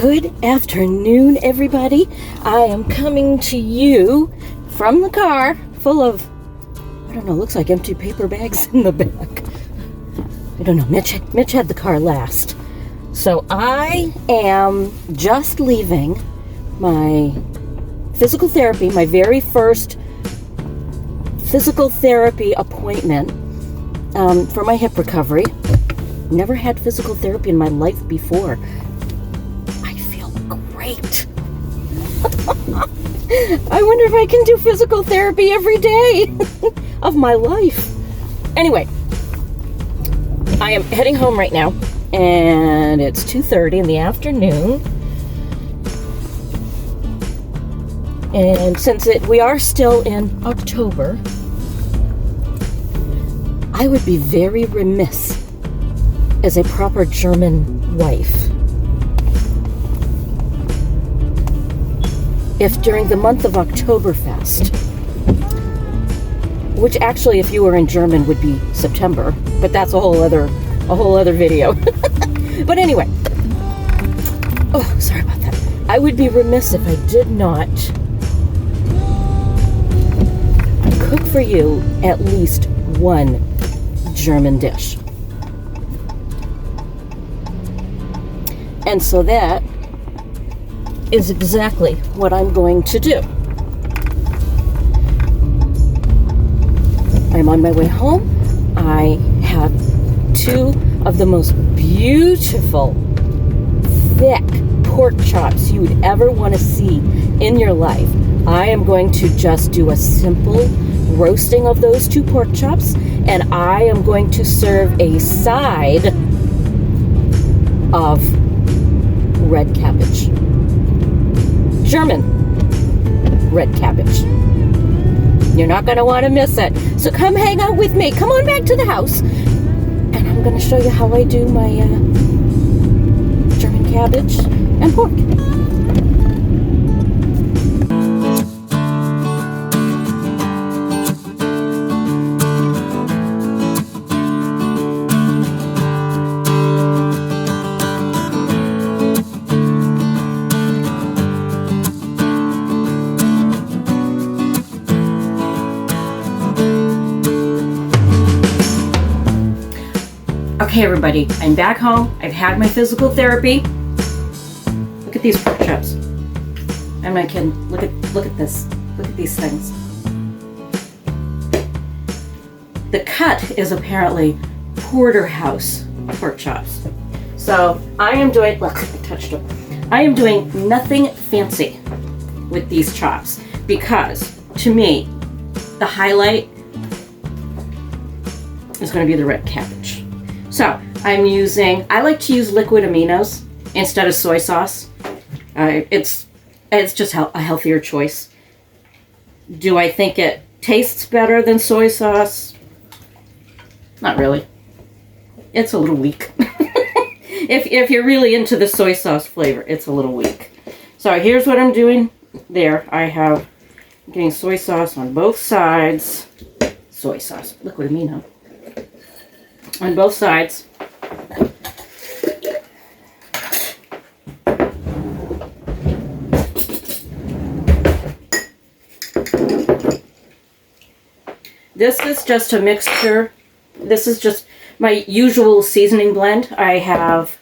Good afternoon, everybody. I am coming to you from the car full of, I don't know, looks like empty paper bags in the back. I don't know, Mitch had the car last. So I am just leaving my physical therapy, my very first physical therapy appointment for my hip recovery. Never had physical therapy in my life before. I feel great. I wonder if I can do physical therapy every day of my life. Anyway, I am heading home right now, and it's 2:30 in the afternoon. And since we are still in October, I would be very remiss as a proper German wife if during the month of Oktoberfest, which actually if you were in German would be September, but that's a whole other video. But anyway, oh, sorry about that. I would be remiss if I did not cook for you at least one German dish. And so that is exactly what I'm going to do. I'm on my way home. I have two of the most beautiful, thick pork chops you would ever want to see in your life. I am going to just do a simple roasting of those two pork chops, and I am going to serve a side of red cabbage. German red cabbage. You're not going to want to miss it. So come hang out with me. Come on back to the house, and I'm going to show you how I do my German cabbage and pork. Okay, everybody, I'm back home. I've had my physical therapy. Look at these pork chops. I'm not kidding. Look at this. Look at these things. The cut is apparently porterhouse pork chops. So I am doing, look, I touched them. I am doing nothing fancy with these chops because, to me, the highlight is going to be the red cabbage. So I like to use liquid aminos instead of soy sauce. It's just a healthier choice. Do I think it tastes better than soy sauce? Not really. It's a little weak. If you're really into the soy sauce flavor, it's a little weak. So here's what I'm doing there. I'm getting soy sauce on both sides. Soy sauce, liquid amino. On both sides. This is just a mixture. This is just my usual seasoning blend. I have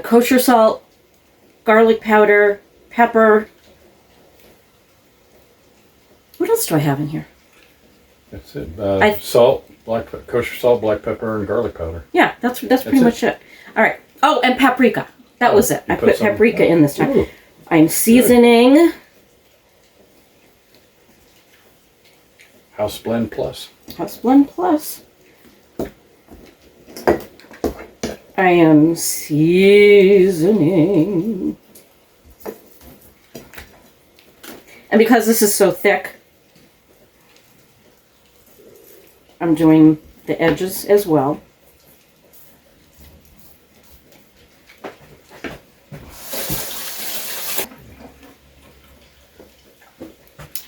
kosher salt, garlic powder, pepper. What else do I have in here? That's it. Salt, kosher salt, black pepper, and garlic powder. Yeah, that's pretty much it. All right. Oh, and paprika. That was it. I put paprika in this time. Ooh. I'm seasoning. House Blend Plus. House Blend Plus. I am seasoning. And because this is so thick, I'm doing the edges as well.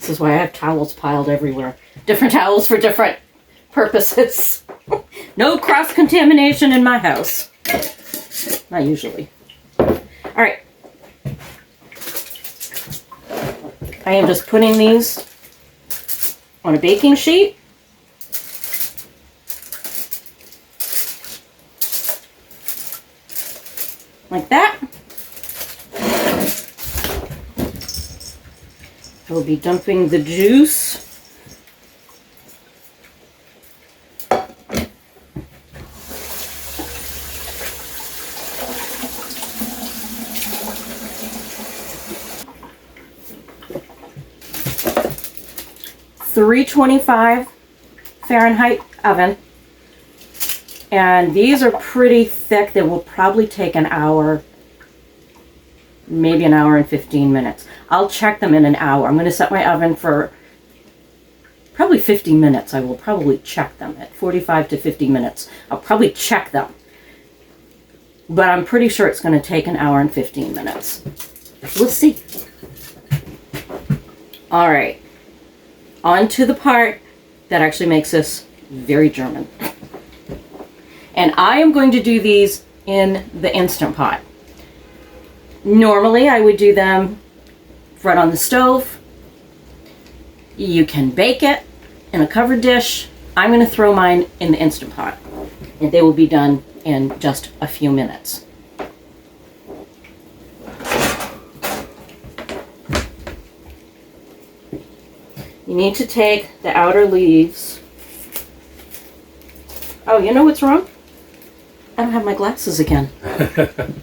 This is why I have towels piled everywhere. Different towels for different purposes. No cross-contamination in my house. Not usually. All right. I am just putting these on a baking sheet. Like that. I will be dumping the juice. .325 Fahrenheit oven. And these are pretty thick. They will probably take an hour, maybe an hour and 15 minutes. I'll check them in an hour. I'm going to set my oven for probably 50 minutes. I will probably check them at 45 to 50 minutes. I'll probably check them. But I'm pretty sure it's going to take an hour and 15 minutes. We'll see. All right. On to the part that actually makes this very German. And I am going to do these in the Instant Pot. Normally I would do them right on the stove. You can bake it in a covered dish. I'm going to throw mine in the Instant Pot. And they will be done in just a few minutes. You need to take the outer leaves. Oh, you know what's wrong? I don't have my glasses again. I'm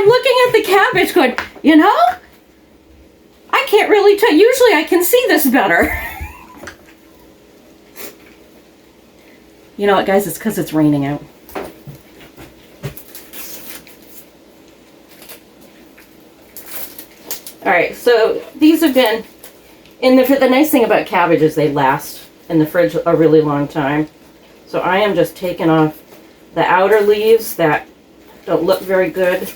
looking at the cabbage going, you know, I can't really tell. Usually I can see this better. You know what, guys? It's because it's raining out. Alright, so these have been, the nice thing about cabbage is they last in the fridge a really long time. So I am just taking off the outer leaves that don't look very good.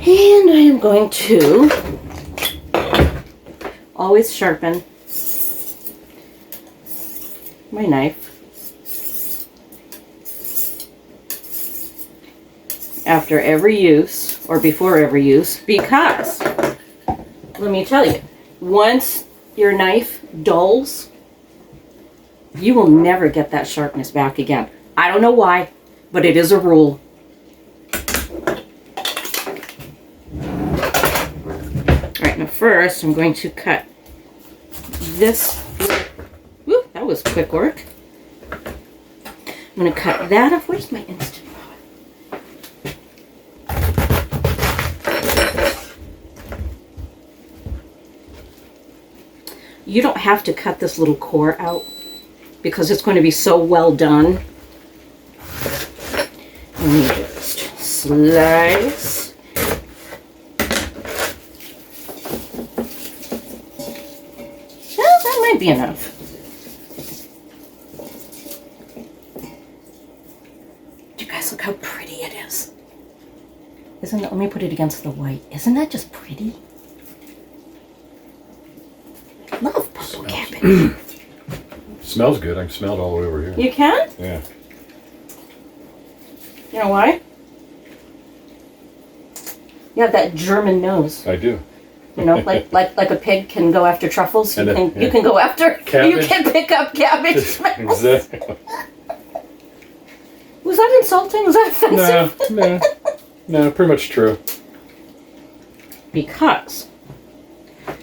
And I am going to always sharpen my knife after every use or before every use, because let me tell you, once your knife dulls, you will never get that sharpness back again. I don't know why, but it is a rule. Alright, now first I'm going to cut this. Woo, that was quick work. I'm going to cut that off. Where's my Instant Pot? You don't have to cut this little core out because it's going to be so well done. Let me just slice. Well, that might be enough. You guys, look how pretty it is. Isn't it? Let me put it against the white. Isn't that just pretty? Love purple cabbage. Smells good. I can smell it all the way over here. You can? Yeah. You know why? You have that German nose. I do. You know, like a pig can go after truffles. You can go after cabbage. You can pick up cabbage smells. Exactly. Was that insulting? Was that offensive? No, pretty much true. Because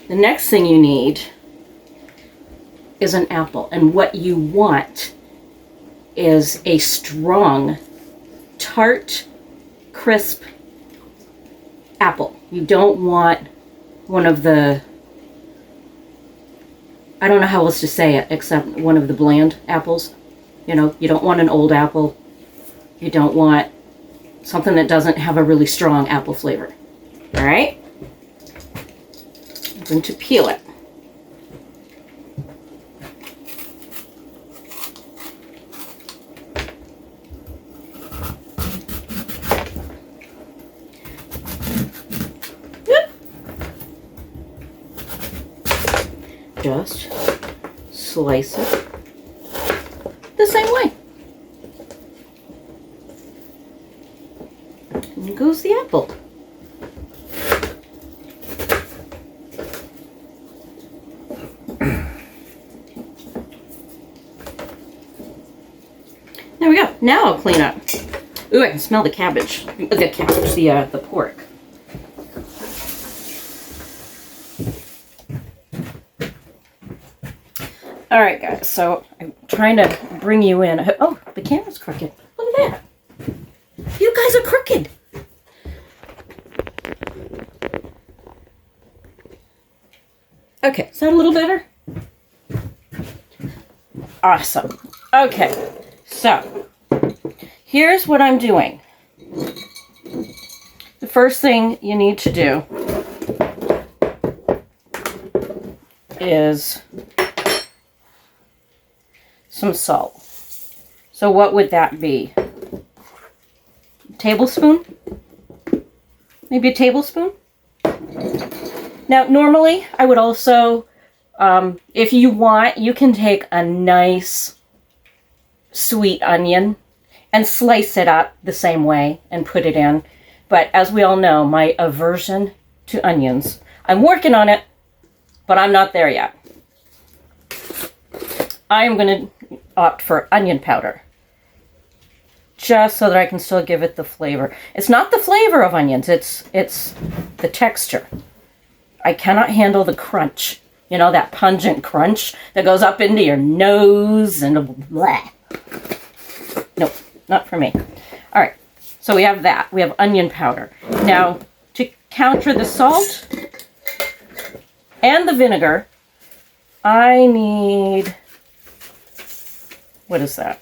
the next thing you need is an apple. And what you want is a strong, tart, crisp apple. You don't want one of the, I don't know how else to say it except one of the bland apples. You know, you don't want an old apple. You don't want something that doesn't have a really strong apple flavor. All right? I'm going to peel it. Just slice it the same way. And goes the apple. There we go. Now I'll clean up. Ooh, I can smell the cabbage. The pork. All right, guys. So I'm trying to bring you in. Oh, the camera's crooked. Look at that. You guys are crooked. Okay, is that a little better? Awesome. Okay, so here's what I'm doing. The first thing you need to do is some salt. So what would that be? A tablespoon? Maybe a tablespoon? Now, normally, I would also, if you want, you can take a nice sweet onion and slice it up the same way and put it in. But as we all know, my aversion to onions, I'm working on it, but I'm not there yet. I am going to opt for onion powder, just so that I can still give it the flavor. It's not the flavor of onions, it's the texture. I cannot handle the crunch. You know, that pungent crunch that goes up into your nose and blah. Nope, not for me. All right, so we have that. We have onion powder. Now, to counter the salt and the vinegar, I need, what is that?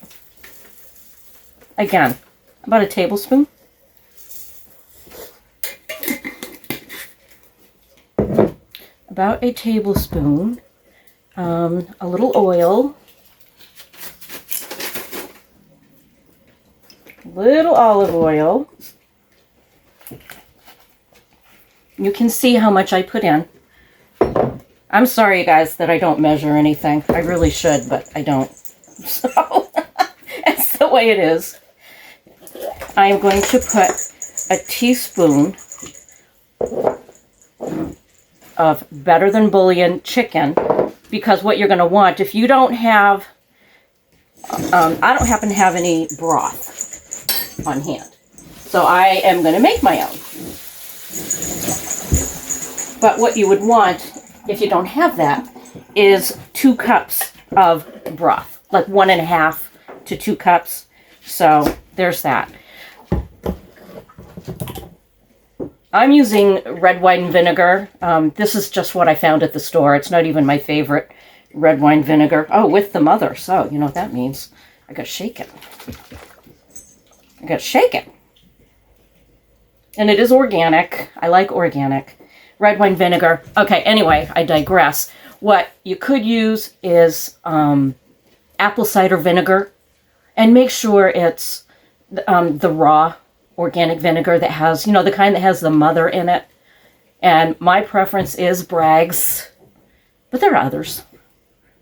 Again, about a tablespoon. About a tablespoon, a little oil, little olive oil. You can see how much I put in. I'm sorry, guys, that I don't measure anything. I really should, but I don't. So, that's the way it is. I am going to put a teaspoon of Better Than Bouillon chicken, because what you're going to want, if you don't have, I don't happen to have any broth on hand, so I am going to make my own. But what you would want, if you don't have that, is 2 cups of broth, like 1.5 to 2 cups. So there's that. I'm using red wine vinegar. This is just what I found at the store. It's not even my favorite red wine vinegar. Oh, with the mother. So, you know what that means. I gotta shake it. I gotta shake it. And it is organic. I like organic. Red wine vinegar. Okay, anyway, I digress. What you could use is apple cider vinegar. And make sure it's the raw organic vinegar that has, you know, the kind that has the mother in it. And my preference is Bragg's, but there are others.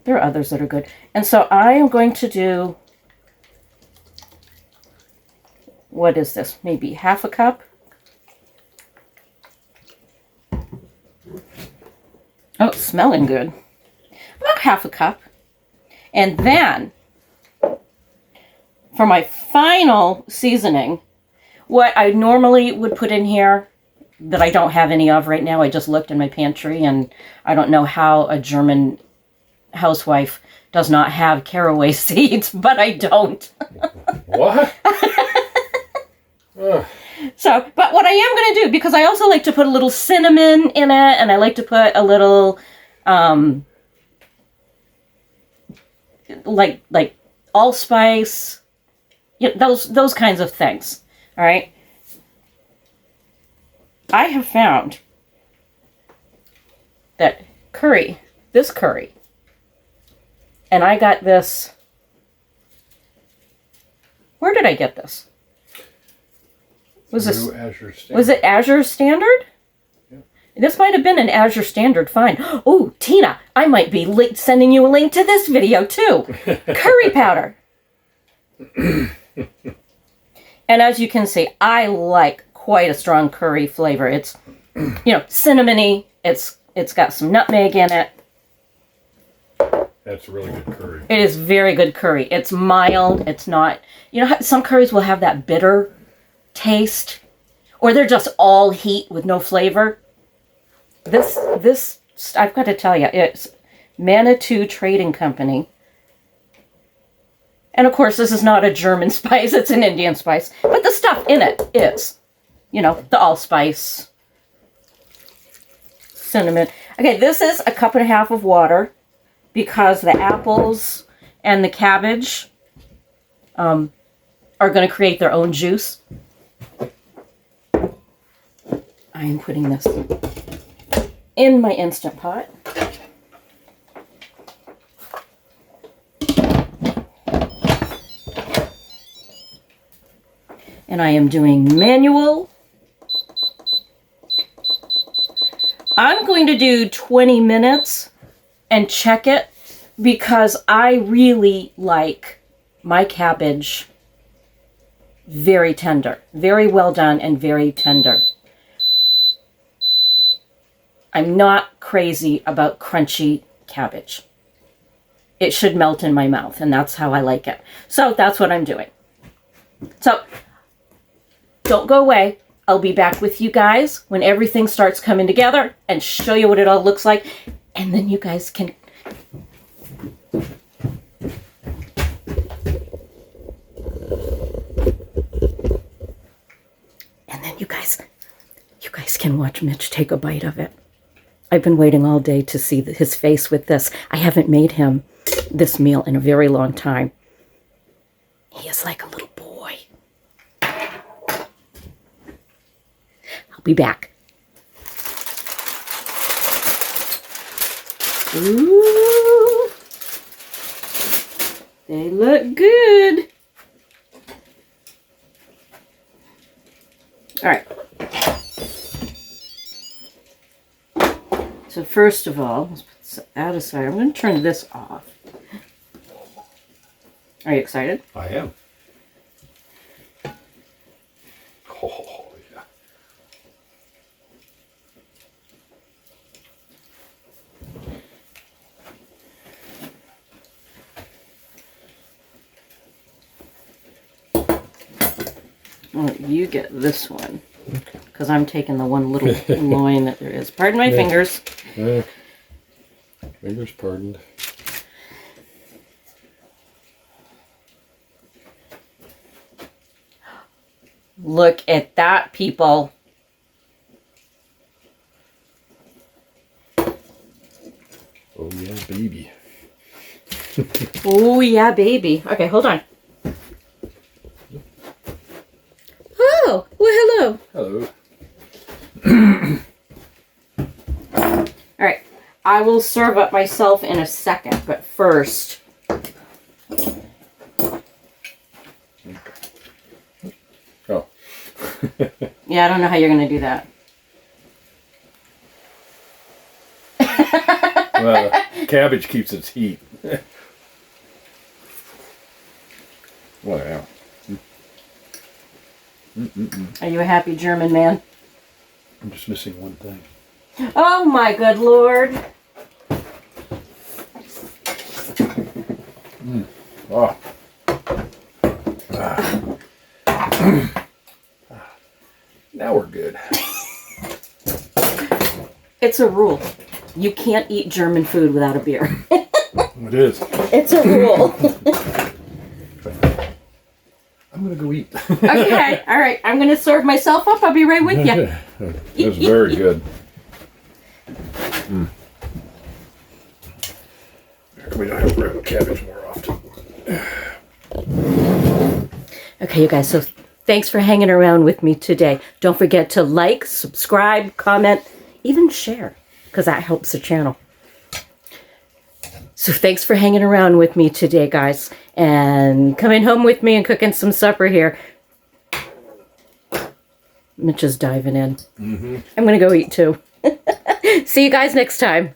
There are others that are good. And so I am going to do, what is this? Maybe half a cup. Oh, it's smelling good. About half a cup. And then, for my final seasoning, what I normally would put in here, that I don't have any of right now, I just looked in my pantry, and I don't know how a German housewife does not have caraway seeds, but I don't. What? So, but what I am going to do, because I also like to put a little cinnamon in it, and I like to put a little, like allspice, you know, those kinds of things. All right. I have found that this curry, and I got this. Where did I get this? Was it Azure Standard? Yeah. This might have been an Azure Standard find. Oh, Tina, I might be sending you a link to this video too. Curry powder. And as you can see, I like quite a strong curry flavor. It's, cinnamony. It's got some nutmeg in it. That's really good curry. It is very good curry. It's mild. It's not, some curries will have that bitter taste, or they're just all heat with no flavor. This, I've got to tell you, it's Manitou Trading Company. And of course, this is not a German spice, it's an Indian spice. But the stuff in it is, the allspice, cinnamon. Okay, this is a 1.5 cups of water because the apples and the cabbage are going to create their own juice. I am putting this in my Instant Pot. And I am doing manual. I'm going to do 20 minutes and check it because I really like my cabbage very tender. Very well done and very tender. I'm not crazy about crunchy cabbage. It should melt in my mouth, and that's how I like it. So that's what I'm doing. So don't go away. I'll be back with you guys when everything starts coming together and show you what it all looks like. And then you guys can... And then you guys can watch Mitch take a bite of it. I've been waiting all day to see his face with this. I haven't made him this meal in a very long time. He is like a little boy. I'll be back. Ooh, they look good. All right. So first of all, let's put that aside. I'm going to turn this off. Are you excited? I am. Oh, yeah. Well, you get this one. Because I'm taking the one little loin that there is. Pardon my fingers. Fingers pardoned. Look at that, people. Oh, yeah, baby. Oh, yeah, baby. Okay, hold on. Oh, well, hello. Hello. All right, I will serve up myself in a second, but first... Oh. Yeah, I don't know how you're going to do that. Well, cabbage keeps its heat. Wow. Are you a happy German man? I'm just missing one thing. Oh, my good Lord. Oh. Now we're good. It's a rule. You can't eat German food without a beer. It is. It's a rule. I'm going to go eat. Okay, all right. I'm going to serve myself up. I'll be right with you. It's very good. We don't have to grab cabbage more often. Okay, you guys, so thanks for hanging around with me today. Don't forget to like, subscribe, comment, even share, because that helps the channel. So thanks for hanging around with me today, guys, and coming home with me and cooking some supper here. Mitch is diving in. I'm going to go eat too. See you guys next time.